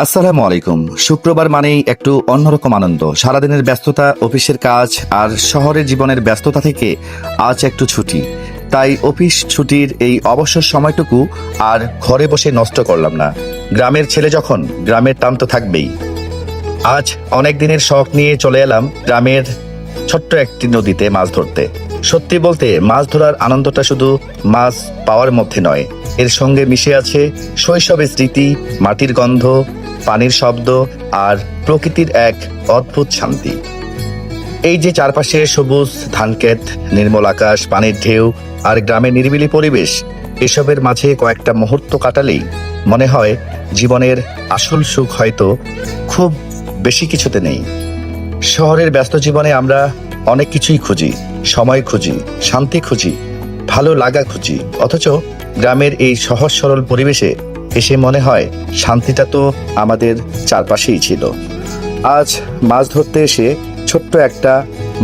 আসসালামু আলাইকুম। শুক্রবার মানেই একটু অন্যরকম আনন্দ। সারাদিনের ব্যস্ততা, অফিসের কাজ আর শহরের জীবনের ব্যস্ততা থেকে আজ একটু ছুটি। তাই অফিস ছুটির এই অবসর সময়টুকু আর ঘরে বসে নষ্ট করলাম না। গ্রামের ছেলে যখন, গ্রামের টান তো থাকবেই। আজ অনেক দিনের শখ নিয়ে চলে এলাম গ্রামের ছোট্ট একটি নদীতে মাছ ধরতে। সত্যি বলতে মাছ ধরার আনন্দটা শুধু মাছ পাওয়ার মধ্যে নয়, এর সঙ্গে মিশে আছে শৈশবের স্মৃতি, মাটির গন্ধ, পানির শব্দ আর প্রকৃতির এক অদ্ভুত শান্তি। এই যে চারপাশে সবুজ ধানক্ষেত, নির্মল আকাশ, পানির ঢেউ আর গ্রামের নিরিবিলি পরিবেশ, এসবের মাঝে কয়েকটা মুহূর্ত কাটালেই মনে হয় জীবনের আসল সুখ হয়তো খুব বেশি কিছুতে নেই। শহরের ব্যস্ত জীবনে আমরা অনেক কিছুই খুঁজি, সময় খুঁজি, শান্তি খুঁজি, ভালো লাগা খুঁজি, অথচ গ্রামের এই সহজ সরল পরিবেশে এসে মনে হয় শান্তিটা তো আমাদের চারপাশেই ছিল। আজ মাছ ধরতে এসে ছোট্ট একটা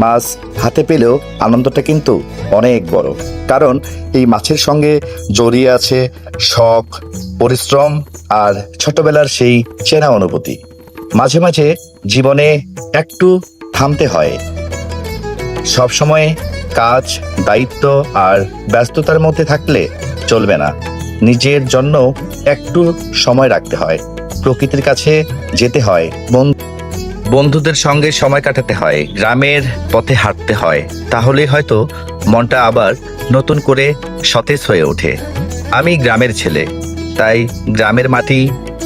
মাছ হাতে পেলেও আনন্দটা কিন্তু অনেক বড়, কারণ এই মাছের সঙ্গে জড়িয়ে আছে শখ, পরিশ্রম আর ছোটবেলার সেই চেনা অনুভূতি। মাঝে মাঝে জীবনে একটু থামতে হয়। সবসময় কাজ, দায়িত্ব আর ব্যস্ততার মধ্যে থাকলে চলবে না। নিজের জন্য একটু সময় রাখতে হয়, প্রকৃতির কাছে যেতে হয়, বন্ধুদের সঙ্গে সময় কাটাতে হয়, গ্রামের পথে হাঁটতে হয়। তাহলেই হয়তো মনটা আবার নতুন করে সতেজ হয়ে ওঠে। আমি গ্রামের ছেলে, তাই গ্রামের মাটি,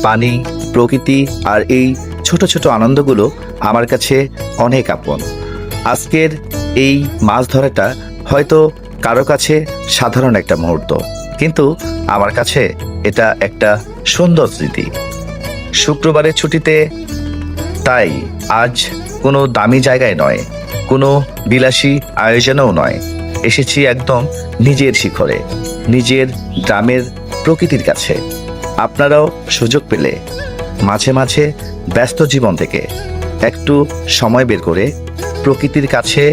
পানি, প্রকৃতি আর এই ছোট ছোট আনন্দগুলো আমার কাছে অনেক আপন। আজকের এই মাছ ধরাটা হয়তো কারো কাছে সাধারণ একটা মুহূর্ত, কিন্তু আমার কাছে এটা একটা সুন্দর স্মৃতি। শুক্রবারের ছুটিতে, তাই আজ কোনো দামি জায়গায় নয়, কোনো বিলাসী আয়োজনেও নয়, এসেছি একদম নিজের শিখরে, নিজের গ্রামের প্রকৃতির কাছে। আপনারাও সুযোগ পেলে মাঝে মাঝে ব্যস্ত জীবন থেকে একটু সময় বের করে প্রকৃতির কাছে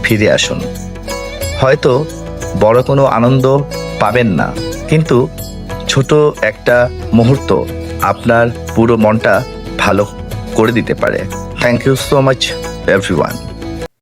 ফিরে আসুন। হয়তো বড় কোনো আনন্দ পাবেন না, কিন্তু ছোট একটা মুহূর্ত আপনার পুরো মনটা ভালো করে দিতে পারে। Thank you so much everyone.